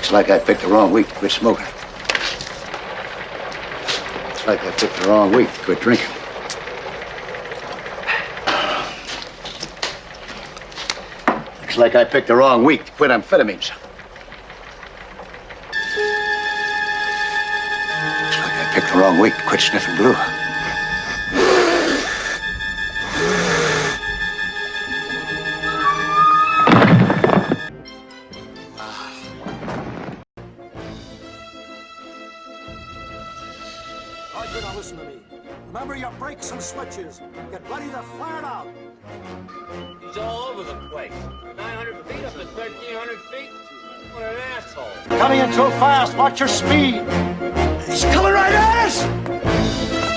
Looks like I picked the wrong week to quit smoking. Looks like I picked the wrong week to quit drinking. Looks like I picked the wrong week to quit amphetamines. Looks like I picked the wrong week to quit sniffing glue. Listen to me. Remember your brakes and switches. Get ready to flare it out. He's all over the place. 900 feet up to 1,300 feet. What an asshole. Coming in too fast. Watch your speed. He's coming right at us!